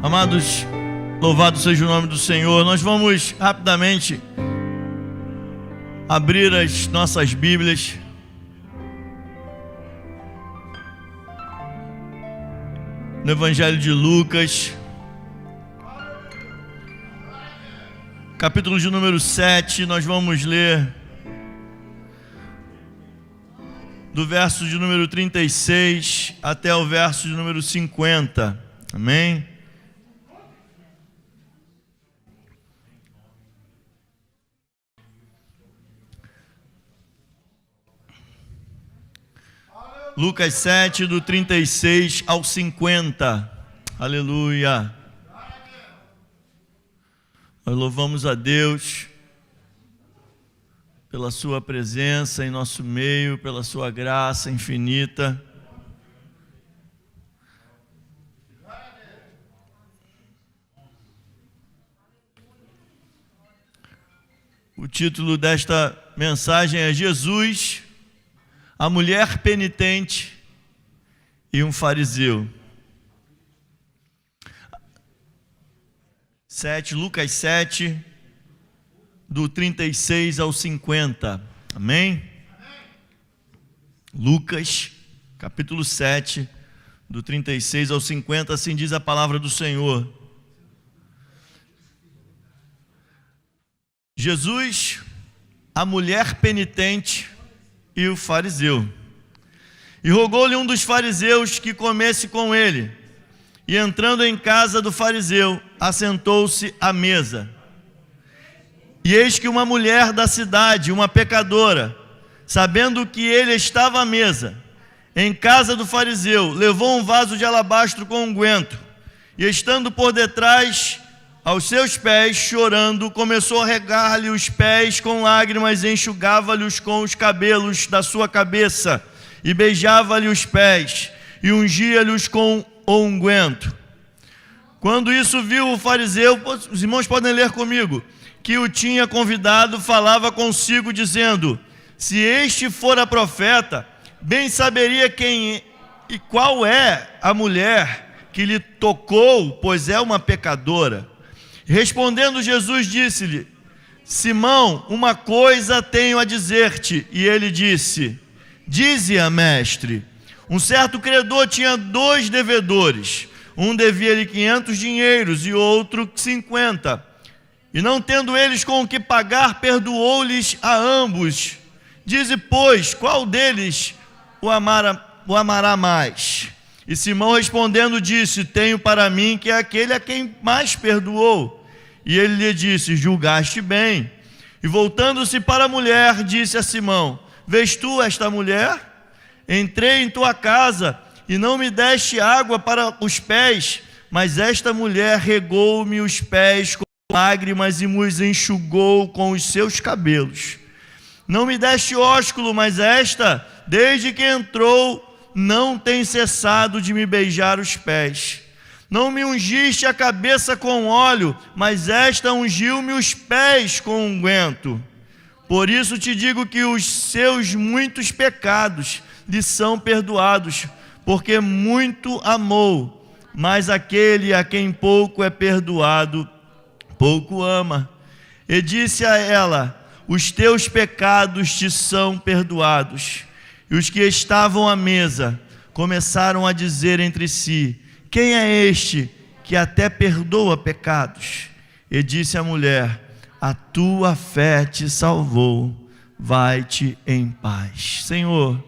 Amados, louvado seja o nome do Senhor. Nós vamos rapidamente abrir as nossas Bíblias no Evangelho de Lucas, capítulo de número 7. Nós vamos ler do verso de número 36 até o verso de número 50. Amém? Lucas 7, do 36 ao 50. Aleluia. Nós louvamos a Deus pela sua presença em nosso meio, pela sua graça infinita. O título desta mensagem é Jesus, a mulher penitente e um fariseu. Lucas 7, do 36 ao 50. Amém? Lucas, capítulo 7, do 36 ao 50, assim diz a palavra do Senhor. Jesus, a mulher penitente e o fariseu. E rogou-lhe um dos fariseus que comesse com ele. E entrando em casa do fariseu, assentou-se à mesa. E eis que uma mulher da cidade, uma pecadora, sabendo que ele estava à mesa, em casa do fariseu, levou um vaso de alabastro com unguento, e estando por detrás aos seus pés, chorando, começou a regar-lhe os pés com lágrimas, e enxugava-lhes com os cabelos da sua cabeça, e beijava-lhe os pés, e ungia-lhes com o unguento. Quando isso viu o fariseu, os irmãos podem ler comigo, que o tinha convidado, falava consigo, dizendo: se este fora profeta, bem saberia quem e qual é a mulher que lhe tocou, pois é uma pecadora. Respondendo Jesus, disse-lhe: Simão, uma coisa tenho a dizer-te. E ele disse: dize-a, mestre. Um certo credor tinha 2 devedores. Um devia-lhe 500 dinheiros e outro 50. E não tendo eles com o que pagar, perdoou-lhes a ambos. Dize, pois, qual deles o amará mais? E Simão respondendo disse: tenho para mim que é aquele a quem mais perdoou. E ele lhe disse: julgaste bem. E voltando-se para a mulher, disse a Simão: vês tu esta mulher? Entrei em tua casa e não me deste água para os pés, mas esta mulher regou-me os pés com lágrimas e me enxugou com os seus cabelos. Não me deste ósculo, mas esta, desde que entrou, não tem cessado de me beijar os pés. Não me ungiste a cabeça com óleo, mas esta ungiu-me os pés com unguento. Por isso te digo que os seus muitos pecados lhe são perdoados, porque muito amou. Mas aquele a quem pouco é perdoado, pouco ama. E disse a ela: os teus pecados te são perdoados. E os que estavam à mesa começaram a dizer entre si: quem é este que até perdoa pecados? E disse a mulher: a tua fé te salvou, vai-te em paz. Senhor,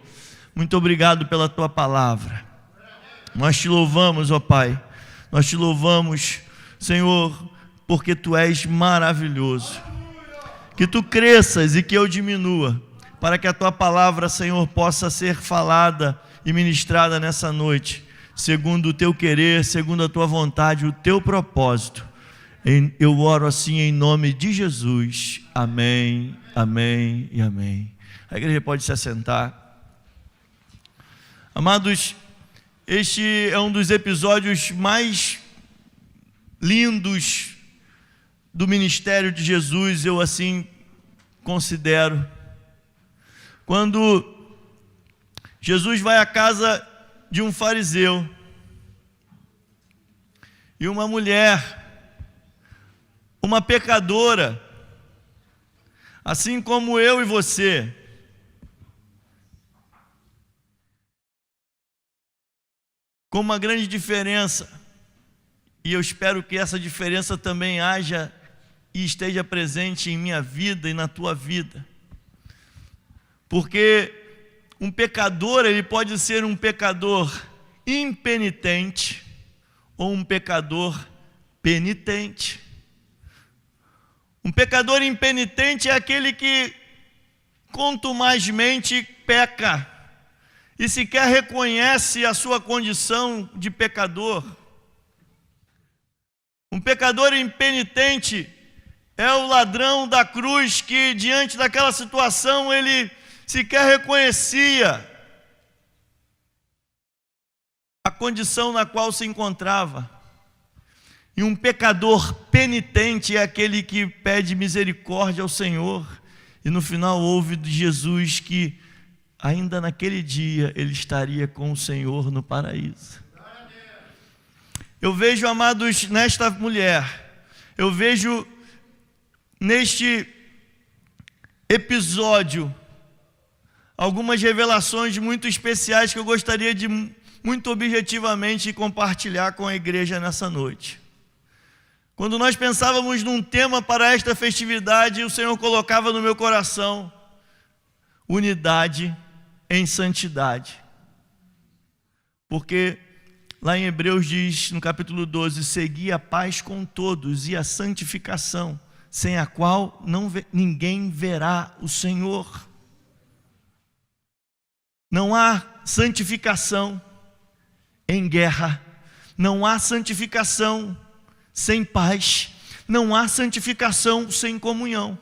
muito obrigado pela tua palavra. Nós te louvamos, ó Pai. Nós te louvamos, Senhor, porque tu és maravilhoso. Que tu cresças e que eu diminua, para que a tua palavra, Senhor, possa ser falada e ministrada nessa noite, segundo o teu querer, segundo a tua vontade, o teu propósito. Eu oro assim em nome de Jesus. Amém, amém e amém. A igreja pode se assentar. Amados, este é um dos episódios mais lindos do ministério de Jesus, eu assim considero. Quando Jesus vai à casa de um fariseu, e uma mulher, uma pecadora, assim como eu e você. Com uma grande diferença, e eu espero que essa diferença também haja e esteja presente em minha vida e na tua vida. Porque um pecador, ele pode ser um pecador impenitente ou um pecador penitente. Um pecador impenitente é aquele que contumazmente peca e sequer reconhece a sua condição de pecador. Um pecador impenitente é o ladrão da cruz que, diante daquela situação, ele sequer reconhecia a condição na qual se encontrava. E um pecador penitente é aquele que pede misericórdia ao Senhor e no final ouve de Jesus que ainda naquele dia ele estaria com o Senhor no paraíso. Eu vejo, amados, nesta mulher, eu vejo neste episódio algumas revelações muito especiais que eu gostaria de, muito objetivamente, compartilhar com a igreja nessa noite. Quando nós pensávamos num tema para esta festividade, o Senhor colocava no meu coração unidade em santidade. Porque lá em Hebreus diz, no capítulo 12, segui a paz com todos e a santificação, sem a qual ninguém verá o Senhor. Não há santificação em guerra, não há santificação sem paz, não há santificação sem comunhão.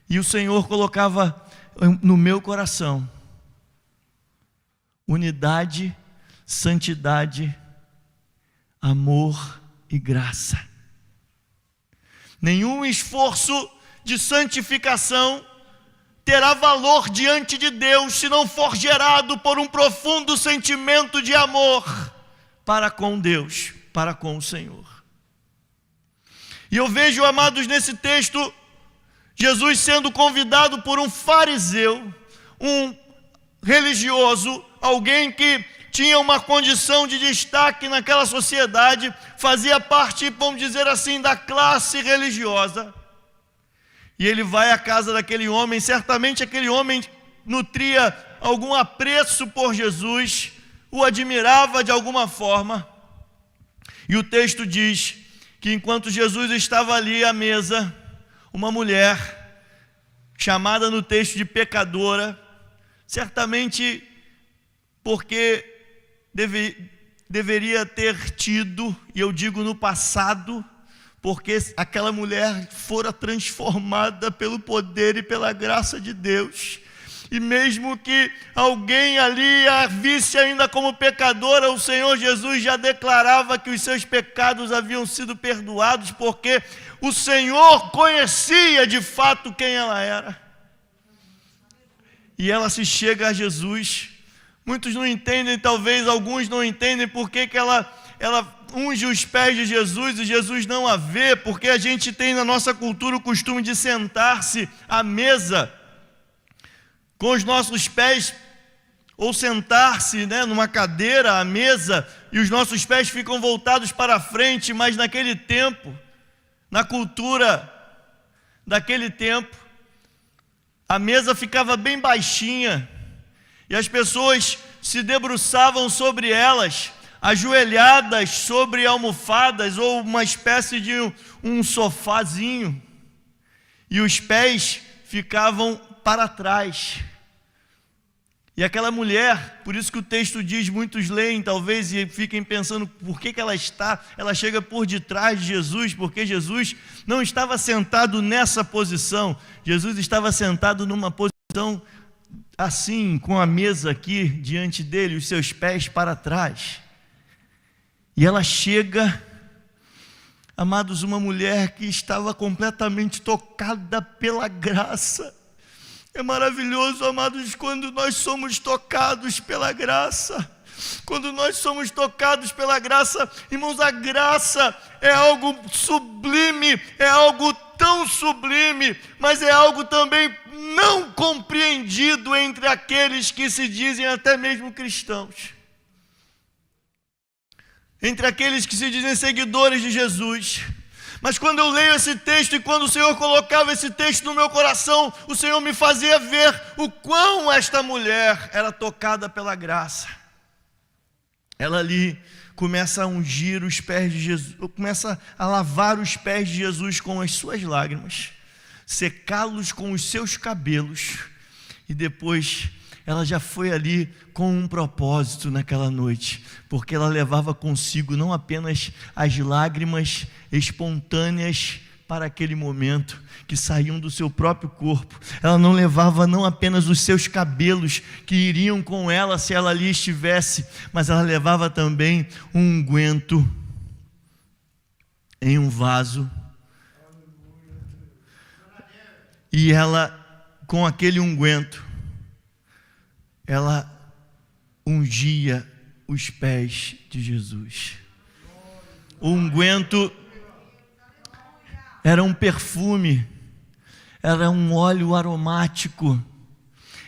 E o Senhor colocava no meu coração unidade, santidade, amor e graça. Nenhum esforço de santificação terá valor diante de Deus se não for gerado por um profundo sentimento de amor para com Deus, para com o Senhor. E eu vejo, amados, nesse texto, Jesus sendo convidado por um fariseu, um religioso, alguém que tinha uma condição de destaque naquela sociedade, fazia parte, vamos dizer assim, da classe religiosa. E ele vai à casa daquele homem, certamente aquele homem nutria algum apreço por Jesus, o admirava de alguma forma. E o texto diz que enquanto Jesus estava ali à mesa, uma mulher, chamada no texto de pecadora, certamente porque deveria ter tido, e eu digo no passado, porque aquela mulher fora transformada pelo poder e pela graça de Deus. E mesmo que alguém ali a visse ainda como pecadora, o Senhor Jesus já declarava que os seus pecados haviam sido perdoados, porque o Senhor conhecia de fato quem ela era. E ela se chega a Jesus. Muitos não entendem, talvez alguns não entendem por que ela unge os pés de Jesus e Jesus não a vê, porque a gente tem na nossa cultura o costume de sentar-se à mesa com os nossos pés, ou sentar-se, numa cadeira à mesa, e os nossos pés ficam voltados para frente, mas naquele tempo, na cultura daquele tempo, a mesa ficava bem baixinha, e as pessoas se debruçavam sobre elas, ajoelhadas sobre almofadas ou uma espécie de um sofazinho, e os pés ficavam para trás. E aquela mulher, por isso que o texto diz, muitos leem talvez e fiquem pensando por que ela chega por detrás de Jesus, porque Jesus não estava sentado nessa posição, Jesus estava sentado numa posição assim, com a mesa aqui diante dele, os seus pés para trás. E ela chega, amados, uma mulher que estava completamente tocada pela graça. É maravilhoso, amados, quando nós somos tocados pela graça. Quando nós somos tocados pela graça, irmãos, a graça é algo sublime, é algo tão sublime, mas é algo também não compreendido entre aqueles que se dizem até mesmo cristãos, entre aqueles que se dizem seguidores de Jesus. Mas quando eu leio esse texto e quando o Senhor colocava esse texto no meu coração, o Senhor me fazia ver o quão esta mulher era tocada pela graça. Ela ali começa a ungir os pés de Jesus, começa a lavar os pés de Jesus com as suas lágrimas, secá-los com os seus cabelos, e depois ela já foi ali com um propósito naquela noite, porque ela levava consigo não apenas as lágrimas espontâneas para aquele momento, que saíam do seu próprio corpo. Ela não levava não apenas os seus cabelos, que iriam com ela se ela ali estivesse, mas ela levava também um unguento em um vaso. E ela, com aquele unguento, ela ungia os pés de Jesus. O unguento era um perfume, era um óleo aromático,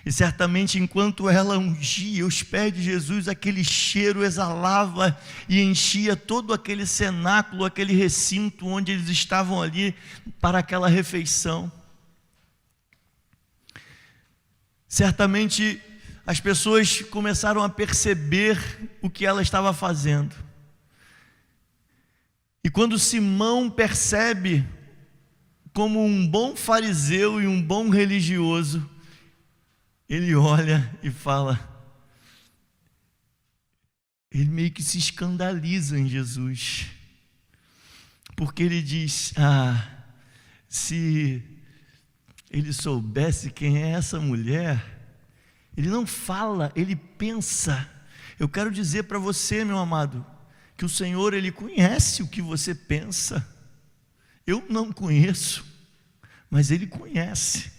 e certamente enquanto ela ungia os pés de Jesus, aquele cheiro exalava e enchia todo aquele cenáculo, aquele recinto onde eles estavam ali para aquela refeição. Certamente as pessoas começaram a perceber o que ela estava fazendo. E quando Simão percebe, como um bom fariseu e um bom religioso, ele olha e fala, ele meio que se escandaliza em Jesus, porque ele diz, se ele soubesse quem é essa mulher. Ele não fala, ele pensa. Eu quero dizer para você, meu amado, que o Senhor, Ele conhece o que você pensa. Eu não conheço, mas Ele conhece.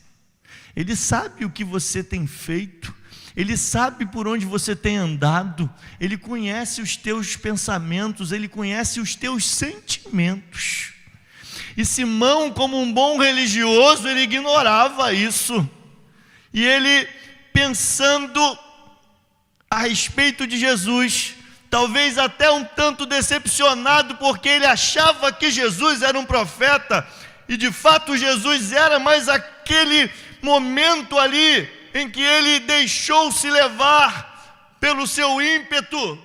Ele sabe o que você tem feito, Ele sabe por onde você tem andado, Ele conhece os teus pensamentos, Ele conhece os teus sentimentos. E Simão, como um bom religioso, ele ignorava isso. E ele, pensando a respeito de Jesus, talvez até um tanto decepcionado, porque ele achava que Jesus era um profeta, e de fato Jesus era, mas aquele momento ali, em que ele deixou-se levar pelo seu ímpeto,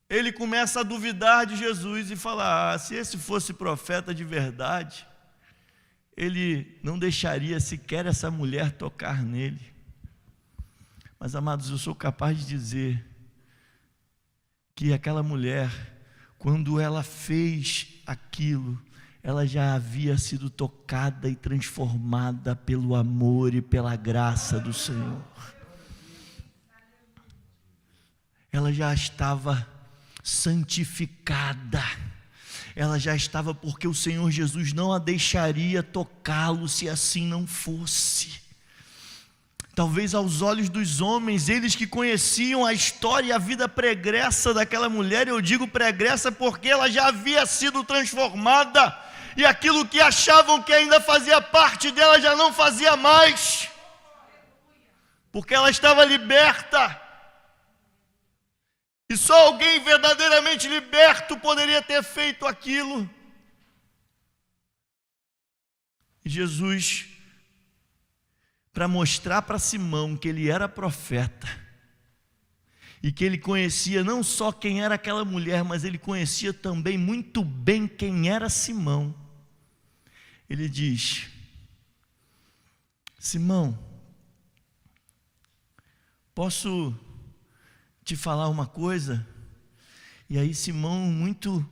ele começa a duvidar de Jesus e falar, se esse fosse profeta de verdade, ele não deixaria sequer essa mulher tocar nele. Mas, amados, eu sou capaz de dizer que aquela mulher, quando ela fez aquilo, ela já havia sido tocada e transformada pelo amor e pela graça do Senhor. Ela já estava santificada, ela já estava, porque o Senhor Jesus não a deixaria tocá-lo se assim não fosse. Talvez aos olhos dos homens, eles que conheciam a história e a vida pregressa daquela mulher, eu digo pregressa porque ela já havia sido transformada, e aquilo que achavam que ainda fazia parte dela já não fazia mais, porque ela estava liberta. E só alguém verdadeiramente liberto poderia ter feito aquilo. E Jesus, para mostrar para Simão que ele era profeta, e que ele conhecia não só quem era aquela mulher, mas ele conhecia também muito bem quem era Simão, ele diz, Simão, posso te falar uma coisa? E aí Simão, muito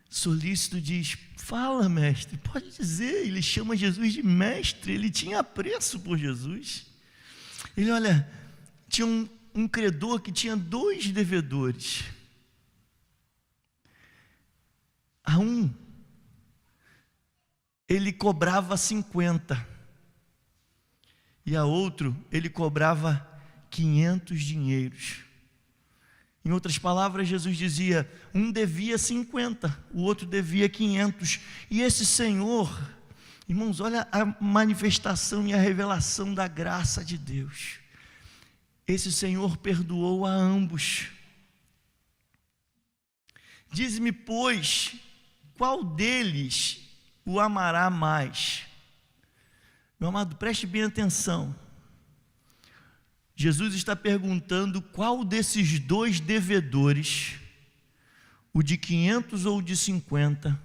solícito, diz, fala, mestre, pode dizer. Ele chama Jesus de mestre, ele tinha apreço por Jesus. Ele, olha, tinha um credor que tinha 2 devedores. A um, ele cobrava 50, e a outro, ele cobrava 500 dinheiros. Em outras palavras, Jesus dizia, um devia 50, o outro devia 500. E esse Senhor, irmãos, olha a manifestação e a revelação da graça de Deus. Esse Senhor perdoou a ambos. Diz-me, pois, qual deles o amará mais? Meu amado, preste bem atenção. Jesus está perguntando qual desses dois devedores, o de 500 ou o de 50,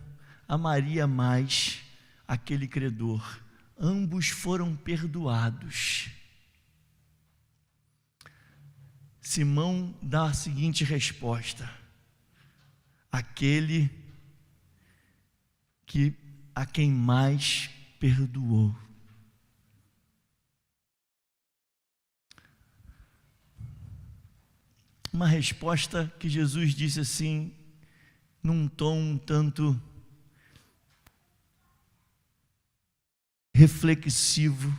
amaria mais aquele credor. Ambos foram perdoados. Simão dá a seguinte resposta: aquele a quem mais perdoou. Uma resposta que Jesus disse assim, num tom um tanto reflexivo.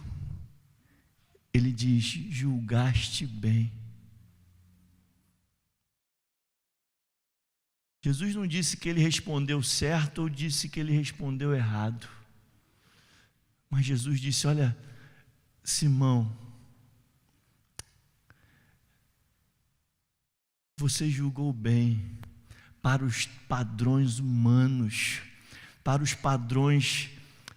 Ele diz: julgaste bem. Jesus não disse que ele respondeu certo ou disse que ele respondeu errado. Mas Jesus disse: olha, Simão, você julgou bem para os padrões humanos, para os padrões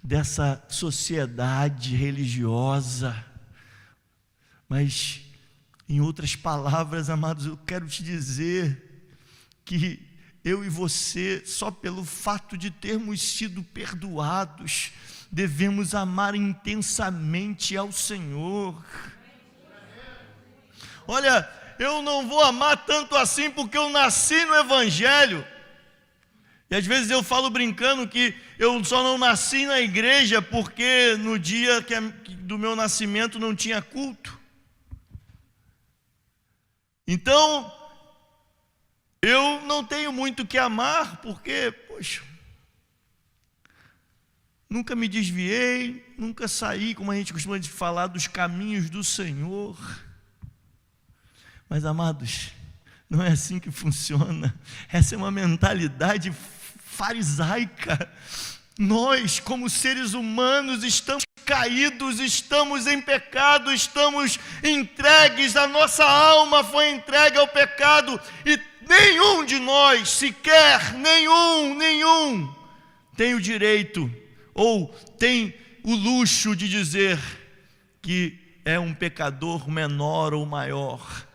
dessa sociedade religiosa. Mas, em outras palavras, amados, eu quero te dizer que eu e você, só pelo fato de termos sido perdoados, devemos amar intensamente ao Senhor. Olha, eu não vou amar tanto assim porque eu nasci no Evangelho. E às vezes eu falo brincando que eu só não nasci na igreja porque no dia do meu nascimento não tinha culto. Então, eu não tenho muito o que amar porque, poxa, nunca me desviei, nunca saí, como a gente costuma falar, dos caminhos do Senhor. Mas, amados, não é assim que funciona. Essa é uma mentalidade farisaica. Nós, como seres humanos, estamos caídos, estamos em pecado, estamos entregues, a nossa alma foi entregue ao pecado, e nenhum de nós, sequer, nenhum, tem o direito, ou tem o luxo de dizer que é um pecador menor ou maior.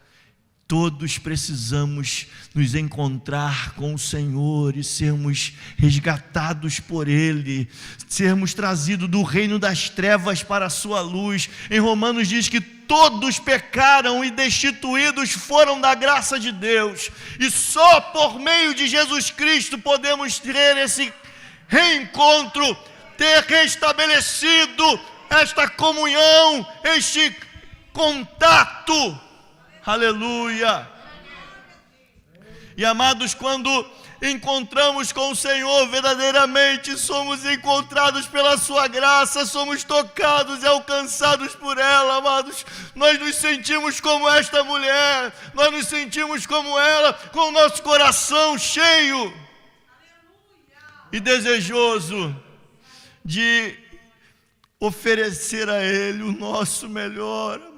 Todos precisamos nos encontrar com o Senhor e sermos resgatados por Ele, sermos trazidos do reino das trevas para a sua luz. Em Romanos diz que todos pecaram e destituídos foram da graça de Deus, e só por meio de Jesus Cristo podemos ter esse reencontro, ter restabelecido esta comunhão, este contato. Aleluia! E amados, quando encontramos com o Senhor verdadeiramente, somos encontrados pela sua graça, somos tocados e alcançados por ela, amados. Nós nos sentimos como esta mulher, nós nos sentimos como ela, com o nosso coração cheio e desejoso de oferecer a Ele o nosso melhor,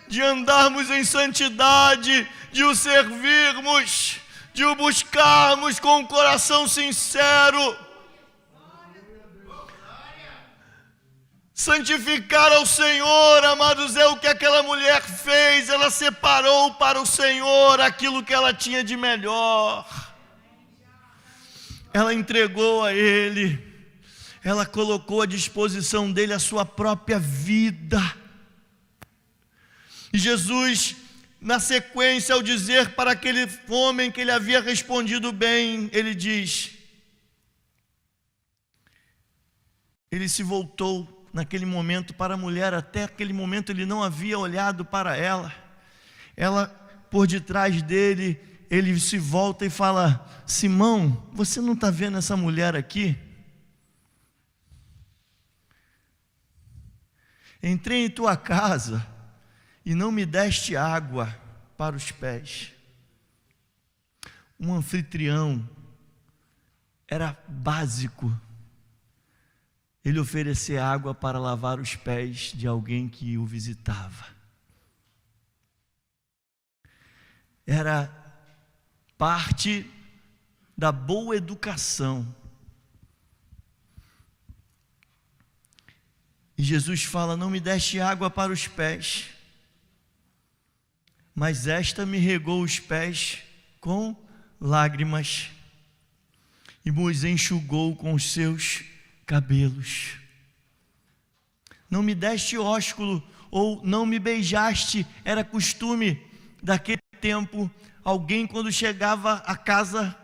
de andarmos em santidade, de o servirmos, de o buscarmos com um coração sincero. Santificar ao Senhor, amados, é o que aquela mulher fez. Ela separou para o Senhor aquilo que ela tinha de melhor. Ela entregou a Ele, ela colocou à disposição dEle a sua própria vida. E Jesus, na sequência, ao dizer para aquele homem que ele havia respondido bem, ele diz, ele se voltou naquele momento para a mulher. Até aquele momento ele não havia olhado para ela. Ela, por detrás dele, ele se volta e fala: Simão, você não está vendo essa mulher aqui? Entrei em tua casa e não me deste água, para os pés. Um anfitrião era básico ele oferecer água para lavar os pés de alguém que o visitava. Era parte da boa educação. E Jesus fala: não me deste água para os pés, mas esta me regou os pés com lágrimas e os enxugou com os seus cabelos. Não me deste ósculo, ou não me beijaste. Era costume daquele tempo, alguém quando chegava à casa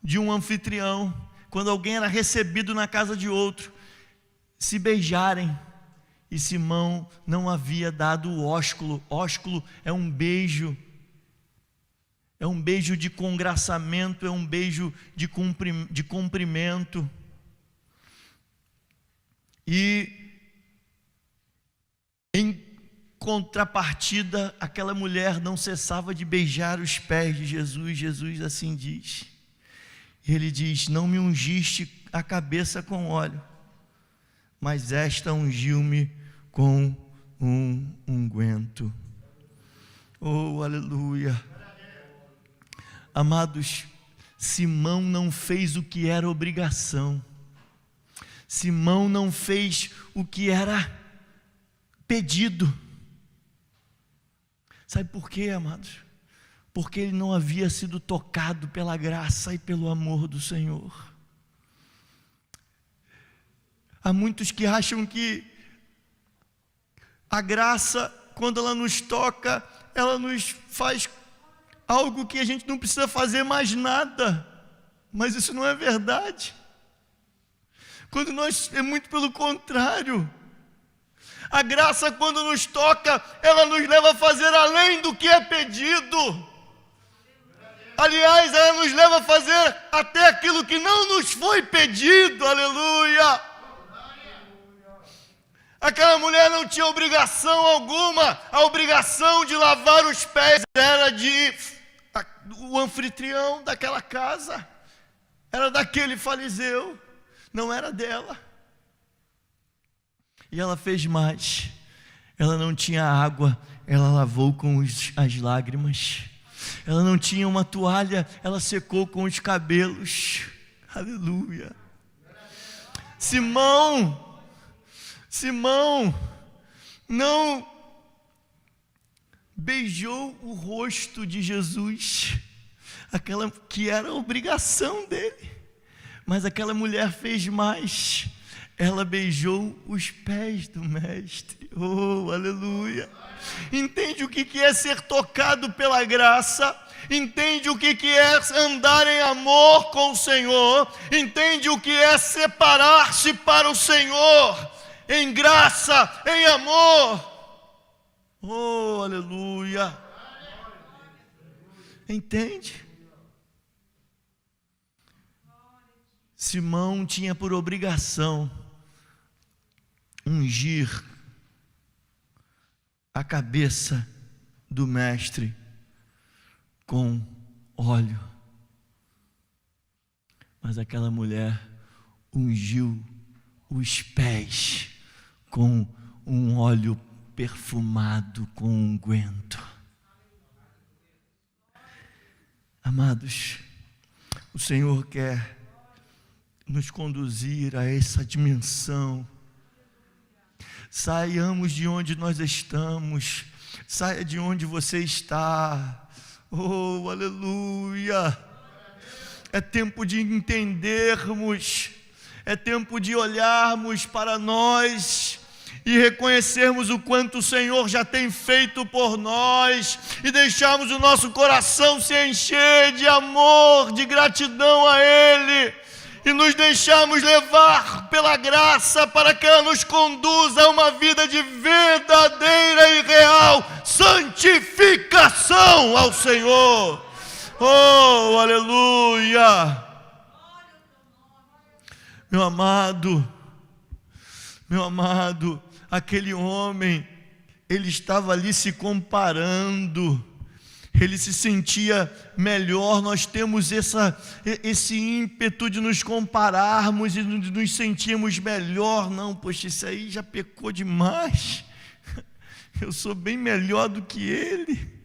de um anfitrião, quando alguém era recebido na casa de outro, se beijarem. E Simão não havia dado o ósculo. Ósculo é um beijo de congraçamento, é um beijo de cumprimento. E em contrapartida, aquela mulher não cessava de beijar os pés de Jesus. Jesus assim diz. Ele diz: não me ungiste a cabeça com óleo, mas esta ungiu-me com um unguento. Oh, aleluia. Amados, Simão não fez o que era obrigação. Simão não fez o que era pedido. Sabe por quê, amados? Porque ele não havia sido tocado pela graça e pelo amor do Senhor. Há muitos que acham que a graça, quando ela nos toca, ela nos faz algo que a gente não precisa fazer mais nada. Mas isso não é verdade. Quando é muito pelo contrário. A graça, quando nos toca, ela nos leva a fazer além do que é pedido. Aliás, ela nos leva a fazer até aquilo que não nos foi pedido. Aleluia. Aquela mulher não tinha obrigação alguma. A obrigação de lavar os pés era o anfitrião daquela casa. Era daquele fariseu. Não era dela. E ela fez mais. Ela não tinha água, ela lavou com as lágrimas. Ela não tinha uma toalha, ela secou com os cabelos. Aleluia. Simão não beijou o rosto de Jesus, aquela que era a obrigação dele. Mas aquela mulher fez mais. Ela beijou os pés do mestre. Oh, aleluia. Entende o que é ser tocado pela graça? Entende o que é andar em amor com o Senhor? Entende o que é separar-se para o Senhor? Em graça, em amor. Oh, aleluia. Entende? Simão tinha por obrigação ungir a cabeça do mestre com óleo. Mas aquela mulher ungiu os pés com um óleo perfumado com unguento. Amados, o Senhor quer nos conduzir a essa dimensão. Saiamos de onde nós estamos, saia de onde você está. Oh, aleluia. É tempo de entendermos, é tempo de olharmos para nós e reconhecermos o quanto o Senhor já tem feito por nós e deixarmos o nosso coração se encher de amor, de gratidão a Ele. E nos deixamos levar pela graça para que ela nos conduza a uma vida de verdadeira e real santificação ao Senhor. Oh, aleluia. Meu amado, aquele homem, ele estava ali se comparando. ele se sentia melhor. Nós temos esse ímpeto de nos compararmos e de nos sentirmos melhor. Não, poxa, isso aí já pecou demais. Eu sou bem melhor do que ele.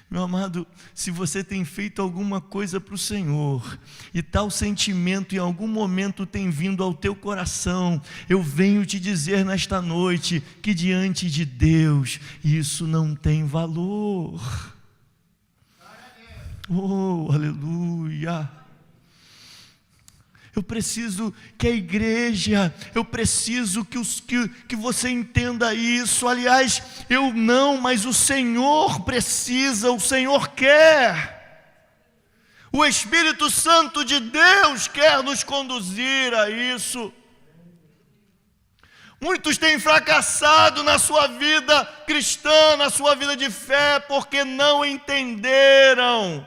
Meu amado, se você tem feito alguma coisa para o Senhor, e tal sentimento em algum momento tem vindo ao teu coração, eu venho te dizer nesta noite, que diante de Deus, isso não tem valor. Oh, aleluia! Eu preciso que a igreja, eu preciso que você entenda isso. Aliás, eu não, mas o Senhor precisa, o Senhor quer. O Espírito Santo de Deus quer nos conduzir a isso. Muitos têm fracassado na sua vida cristã, na sua vida de fé, porque não entenderam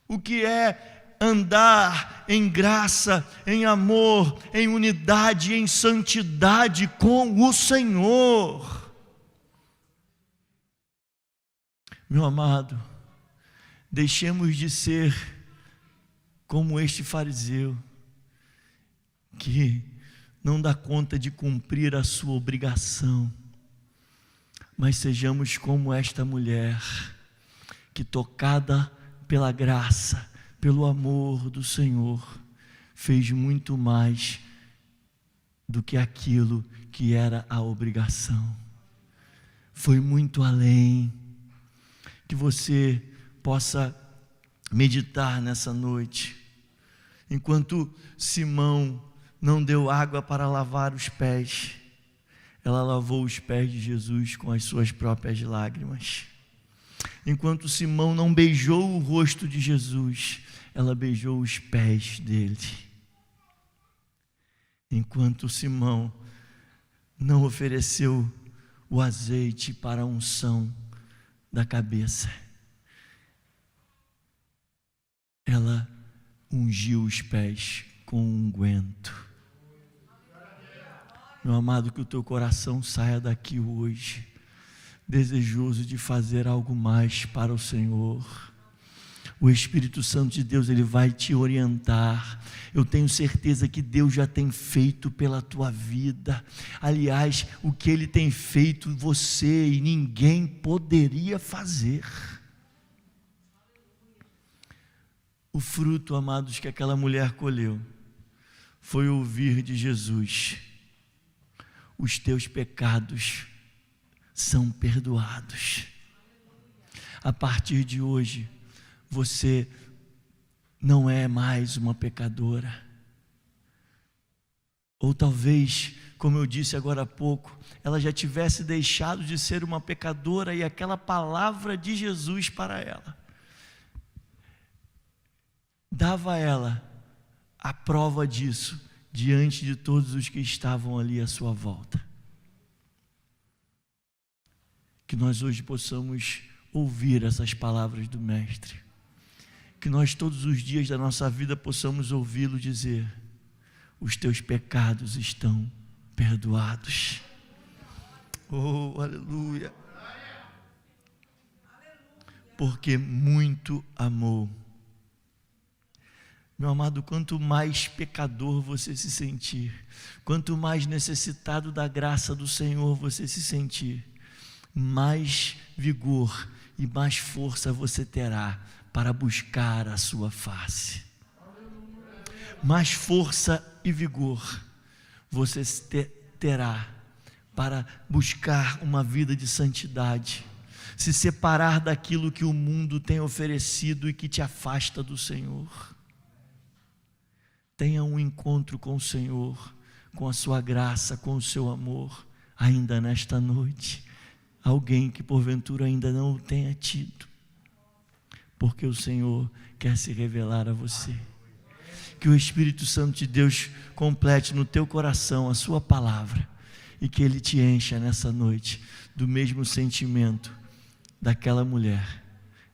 o que é andar em graça, em amor, em unidade, em santidade com o Senhor. Meu amado, deixemos de ser como este fariseu, que não dá conta de cumprir a sua obrigação, mas sejamos como esta mulher, que tocada pela graça, pelo amor do Senhor, fez muito mais do que aquilo que era a obrigação. Foi muito além. Que você possa meditar nessa noite. Enquanto Simão não deu água para lavar os pés, ela lavou os pés de Jesus com as suas próprias lágrimas. Enquanto Simão não beijou o rosto de Jesus, ela beijou os pés dele. Enquanto Simão não ofereceu o azeite para a unção da cabeça, ela ungiu os pés com unguento. Meu amado, que o teu coração saia daqui hoje desejoso de fazer algo mais para o Senhor. O Espírito Santo de Deus, ele vai te orientar. Eu tenho certeza que Deus já tem feito pela tua vida. Aliás, o que ele tem feito, você e ninguém poderia fazer. O fruto, amados, que aquela mulher colheu foi ouvir de Jesus: os teus pecados são perdoados. A partir de hoje, você não é mais uma pecadora. Ou talvez, como eu disse agora há pouco, ela já tivesse deixado de ser uma pecadora, e aquela palavra de Jesus para ela dava a ela a prova disso, diante de todos os que estavam ali à sua volta. Que nós hoje possamos ouvir essas palavras do Mestre, que nós todos os dias da nossa vida possamos ouvi-lo dizer: os teus pecados estão perdoados. Oh, aleluia! Porque muito amou. Meu amado, quanto mais pecador você se sentir, quanto mais necessitado da graça do Senhor você se sentir, mais vigor e mais força você terá para buscar a sua face. Mais força e vigor você terá para buscar uma vida de santidade, se separar daquilo que o mundo tem oferecido e que te afasta do Senhor. Tenha um encontro com o Senhor, com a sua graça, com o seu amor, ainda nesta noite. Alguém que porventura ainda não o tenha tido, porque o Senhor quer se revelar a você. Que o Espírito Santo de Deus complete no teu coração a sua palavra, e que Ele te encha nessa noite do mesmo sentimento daquela mulher,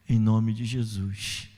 em nome de Jesus.